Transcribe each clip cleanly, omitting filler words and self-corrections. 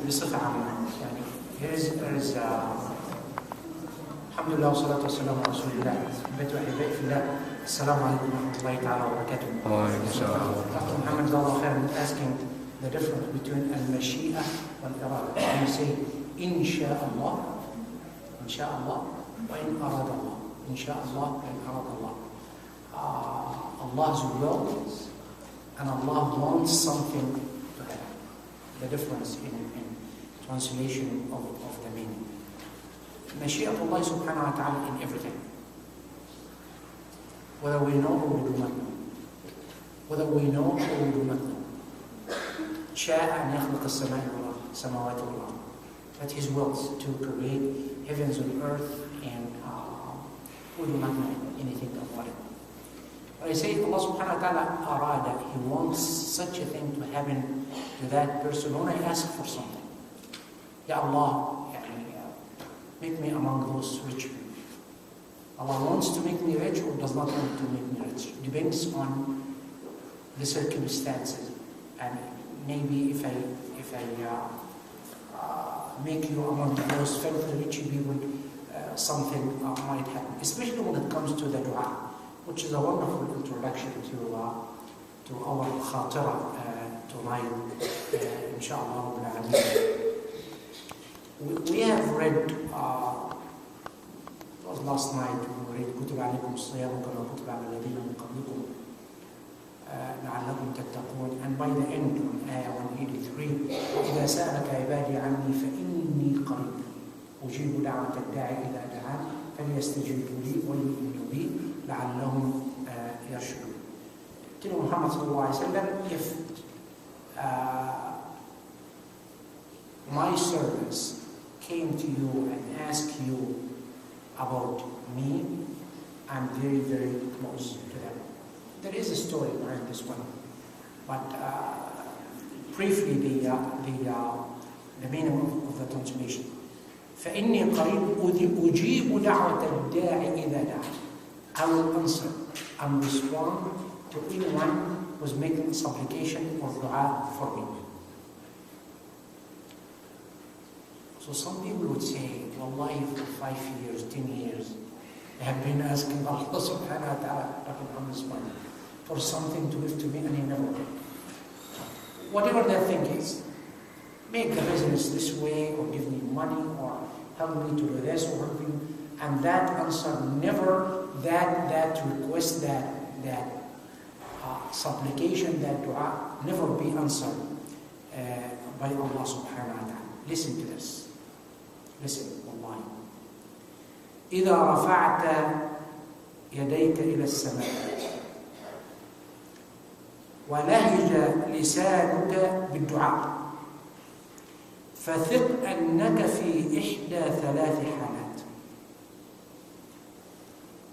بصفة عامة يعني here's الحمد لله والصلاة والسلام على رسول الله. بيت وحبائي في الله. السلام عليكم ورحمة الله تعالى وبركاته. وعليكم السلام. Dr. Muhammad Jazallah Khair is asking the difference between al-mashi'a wal-iradah. When you say InshaAllah, InshaAllah, wa in arada Allah. InshaAllah wa in arada Allah. Allah's will and Allah wants something to happen. The difference in translation of the meaning. Mashi'atullah subhanahu wa ta'ala in everything. Whether we know or we do not know. Whether we know or we do not know. شاء أن يخلق السماوات والأرض. That His wills to create heavens and earth, and we do not know anything about it. But I say Allah subhanahu wa ta'ala arada, He wants such a thing to happen to that person when I ask for something. Ya Allah, make me among those rich people. Allah wants to make me rich or does not want to make me rich. Depends on the circumstances. And maybe if I make you among those filthy rich people, something might happen. Especially when it comes to the dua, which is a wonderful introduction to our khatira tonight, InshaAllah. We have read, it was last night, we read كتب عليكم الصيام كما كتب على الذين من قبلكم لعلكم تتقون, and by the end on ayah 183, إذا سألك عبادي عني فإني قريب أجيب دعوة الداعي إذا دعان فليستجيبوا لي وليؤمنوا بي لعلهم يرشدون. Tell Muhammad sallallahu alaihi wasallam, if my servants came to you and asked you about me, I'm very, very close to them. There is a story behind this one, but briefly the meaning of the translation. فإني قريب أجيب دعوة الداعي إذا دعا. I will answer and respond to anyone who is making supplication or dua for me. So some people would say, Wallahi, for 5 years, 10 years, I have been asking Allah subhanahu wa ta'ala for something to give to me and He never did. Whatever their thing is, make the business this way, or give me money, or help me to do this, or help me, and that answer never, that request, that supplication, that dua, never be answered by Allah subhanahu wa ta'ala. Listen to this. Listen, wallahi. إذا رفعت يديك إلى السماء ولهج لسانك بالدعاء فثق أنك في إحدى ثلاث حالات: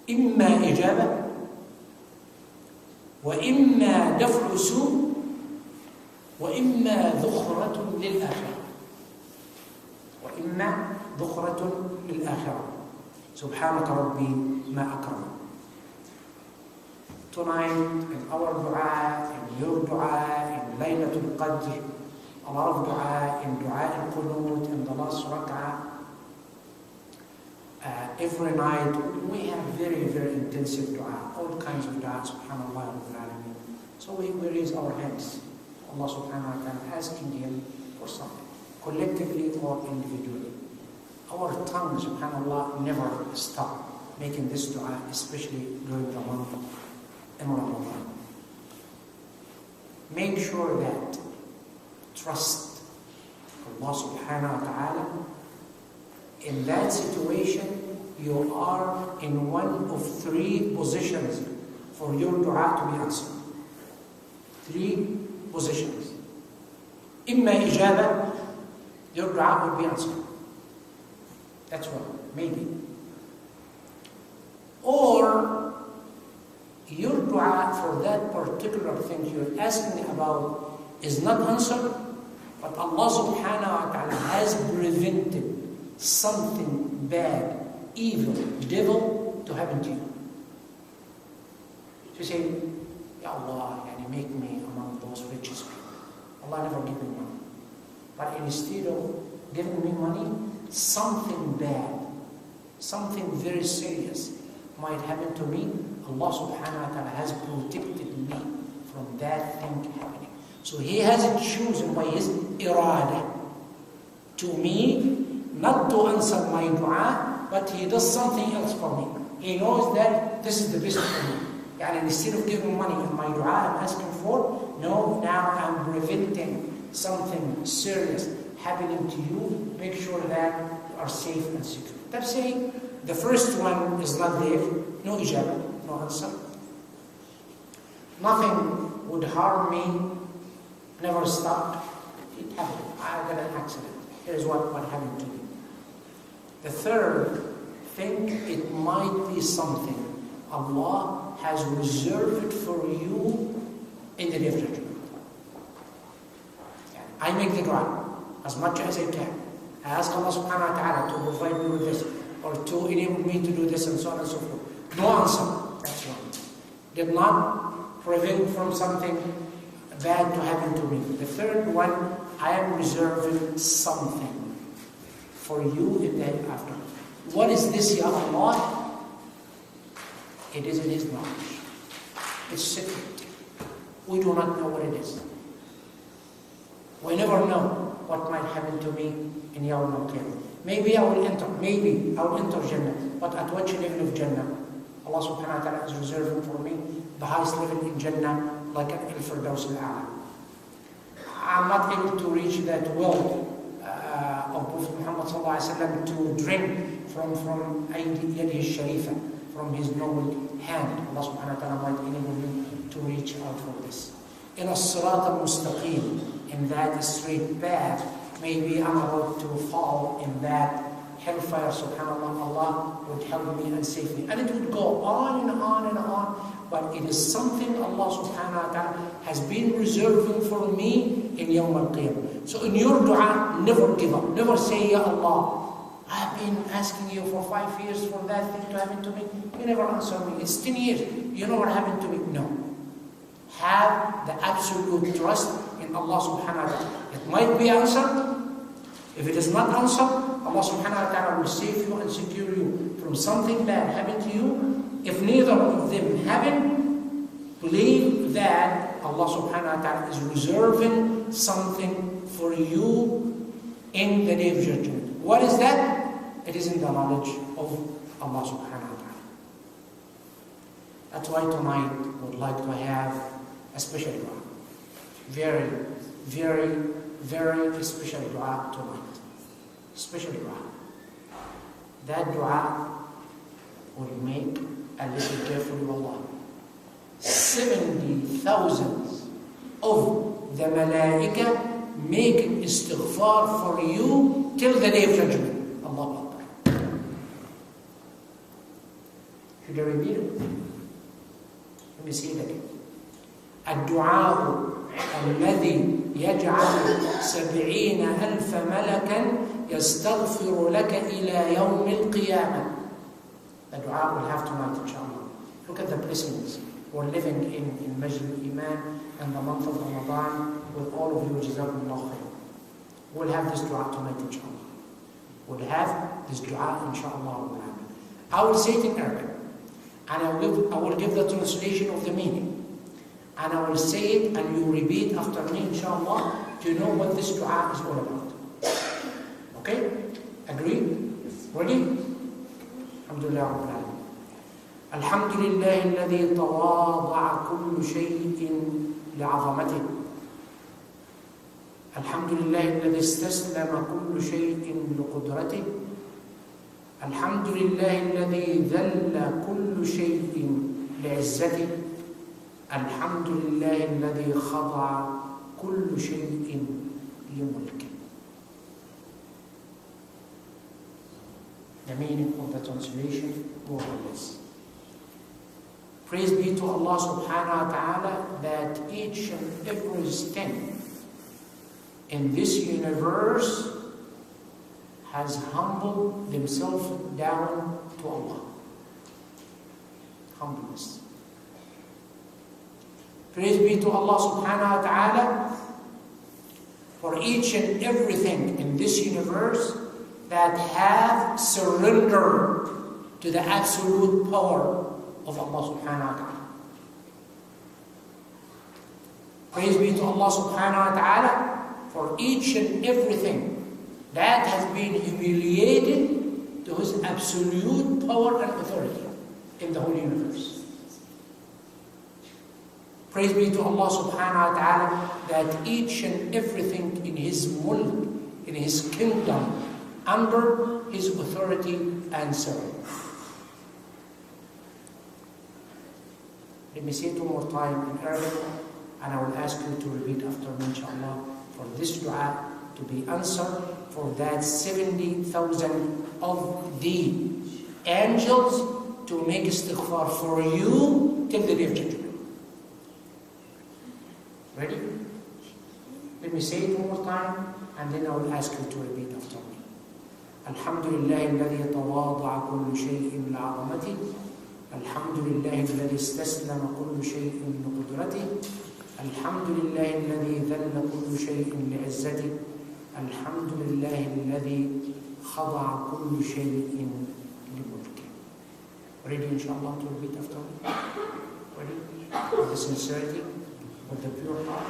إما إجابة، وإما دفع سوء، وإما ذخرة للآخرة. وإما ذخرة للآخرة. سبحانك ربي ما أكرم. Tonight, in our dua, in your dua, in Laylatul Qadr, a lot of dua, in dua al-Qunut, in the last rak'ah, every night, we have very, very intensive dua, all kinds of dua, subhanallah, so we raise our hands, Allah subhanahu wa ta'ala, asking Him for something, collectively or individually. Our tongue, subhanallah, never stop making this dua, especially during the month of Ramadan. Make sure that trust Allah subhanahu wa ta'ala. In that situation, you are in one of three positions for your dua to be answered. Three positions. Imma ijaba, your dua will be answered. That's one, maybe. Or your dua for that particular thing you're asking about is not answered, but Allah subhanahu wa ta'ala has prevented something bad, evil, devil to happen to you. So you say, Ya Allah, make me among those richest people. Allah never give me money. But instead of giving me money, something bad, something very serious might happen to me. Allah subhanahu wa ta'ala has protected me from that thing happening. So He has chosen by His Iradah to me not to answer my dua, but He does something else for me. He knows that this is the best for me. And instead of giving money in my dua I'm asking for, no, now I'm preventing something serious happening to you. Make sure that you are safe and secure. That's saying the first one is not there, no ijabah, no answer. Nothing would harm me, never stopped. It happened. I got an accident. Here's what happened to me. The third thing, it might be something Allah has reserved for you in the day of judgment. I make the dua as much as I can. I ask Allah subhanahu wa ta'ala to provide me with this, or to enable me to do this, and so on and so forth. No answer. That's wrong. Did not prevent from something bad to happen to me. The third one, I am reserving something for you in the hereafter. What is this, Ya Allah? It is in His knowledge. It's secret. We do not know what it is. We never know what might happen to me in Yawm al-Qiyamah. Maybe I will enter Jannah, but at what level of Jannah? Allah subhanahu wa ta'ala is reserving for me the highest level in Jannah, like an Al-Firdaus al-A'la. I'm not able to reach that well of Prophet Muhammad sallallahu alaihi wasallam to drink from Yadihi Sharifa, from his noble hand. Allah subhanahu wa ta'ala might enable me to reach out for this. In as-sirat al-mustaqim, in that straight path, maybe I'm about to fall in that hellfire. Subhanallah, Allah would help me and save me. And it would go on and on and on. But it is something Allah subhanahu wa ta'ala has been reserving for me in Yawm al-Qiyamah. So in your dua, never give up. Never say, Ya Allah, I've been asking you for 5 years for that thing to happen to me. You never answer me. It's 10 years. You know what happened to me? No. Have the absolute trust in Allah subhanahu wa ta'ala. It might be answered. If it is not answered, Allah subhanahu wa ta'ala will save you and secure you from something bad happening to you. If neither of them happen, believe that Allah subhanahu wa ta'ala is reserving something for you in the day of judgment. What is that? It is in the knowledge of Allah subhanahu wa ta'ala. That's why tonight I would like to have a special dua. Very, very, very special dua tonight. Special dua. That dua will make, and listen carefully with Allah, 70,000 of the malaika making istighfar for you till the day of judgment. Allah Akbar. Should I repeat it? Let me say it again. الدعاء الذي يجعل 70,000 ملكا يستغفر لك إلى يوم القيامة. The dua will have tonight, inshaAllah. Look at the blessings. We're living in Masjid Al-Iman and the month of Ramadan with all of you. Jazakumullah khair. We'll have this dua tonight, inshaAllah. We'll have this dua, inshaAllah. I will say it in Arabic, and I will give the translation of the meaning. And I will say it and you repeat after me, inshaAllah, to know what this dua is all about. Okay? Agree? Ready? Alhamdulillah Rabbil Alamin. Alhamdulillah alladhi tawada'a kullu shay'in li'azamatihi. Alhamdulillah alladhi istaslama kullu shay'in liqudratihi. Alhamdulillah alladhi dhalla kullu shay'in li'izzatihi. الحمد لله الذي خضع كل شيء لملكه. The meaning of the translation, more or less. Praise be to Allah subhanahu wa ta'ala that each and every step in this universe has humbled themselves down to Allah. Humbleness. Praise be to Allah subhanahu wa ta'ala for each and everything in this universe that have surrendered to the absolute power of Allah subhanahu wa ta'ala. Praise be to Allah subhanahu wa ta'ala for each and everything that has been humiliated to His absolute power and authority in the whole universe. Praise be to Allah subhanahu wa ta'ala that each and everything in His mulk, in His kingdom, under His authority and surrender. Let me say it one more time in Arabic, and I will ask you to repeat after me, inshaAllah, for this dua to be answered for that 70,000 of the angels to make istighfar for you till the day of judgment. Ready? Let me say it one more time, and then I will ask you to repeat after me. Alhamdulillah alladhi tawadda'a kullu shay'in li'azamatihi. Alhamdulillah alladhi istaslama kullu shay'in liqudratihi. Alhamdulillah alladhi dhalla kullu shay'in li'izzatihi. Alhamdulillah alladhi khada'a kullu shay'in limulkihi. Ready, inshaAllah, to repeat after me? Ready? With the sincerity, with the pure heart,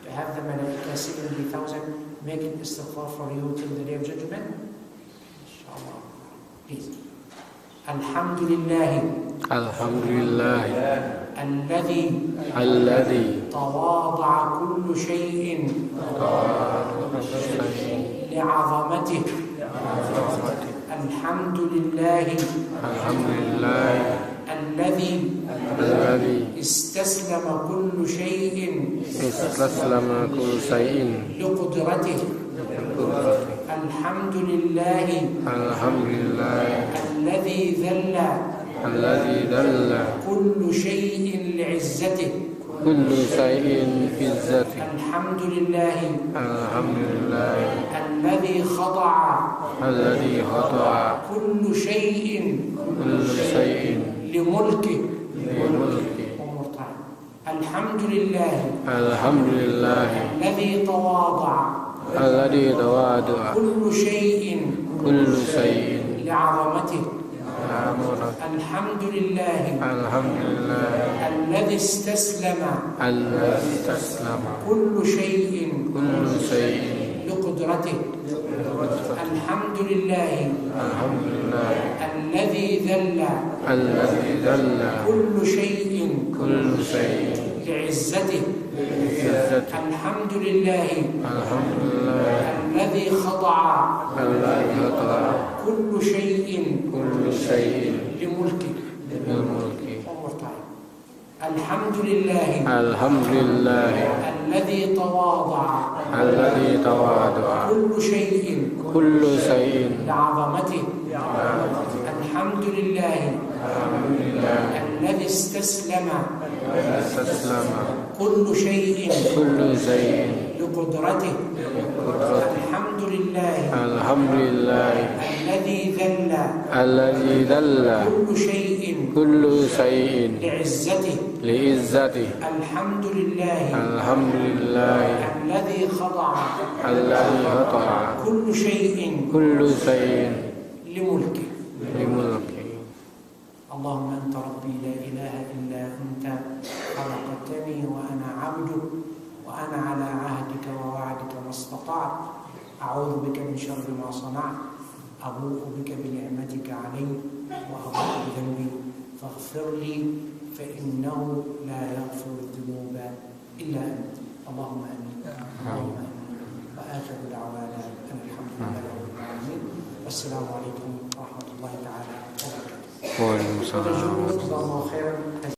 to have the malaika 70,000 making istighfar for you till the day of judgment. Inshallah. Please. Alhamdulillah. Alhamdulillah. Alladhi tawada'a kullu shay'in li'azamatihi. Alhamdulillah. الذي استسلم كل شيء لقدرته. الحمد لله الذي ذل كل شيء لعزته. الحمد لله الذي خضع كل شيء لملكه. الحمد لله الذي تواضع كل شيء لعظمته. الحمد لله الذي استسلم كل شيء لقدرته. الحمد لله الذي ذل كل شيء لعزته. الحمد لله الذي خضع كل شيء لملكه. الحمد لله الذي تواضع كل شيء لعظمته. الحمد لله الذي استسلم كل شيء لقدرته. الحمد لله الذي ذل كل شيء لعزته. الحمد لله الذي خضع كل شيء لملكه. اللهم أنت ربي لا إله إلا أنت خلقتني وأنا عبدك وأنا على عهدك ووعدك ما استطعت. أعوذ بك من شر ما صنعت. أبوء بك بنعمتك علي وأبوء بذنبي فاغفر لي فإنه لا يغفر الذنوب إلا أنت. اللهم آمين. وآخر دعوانا أن الحمد لله رب العالمين. والسلام عليكم ورحمة الله تعالى وبركاته. وعليكم السلام.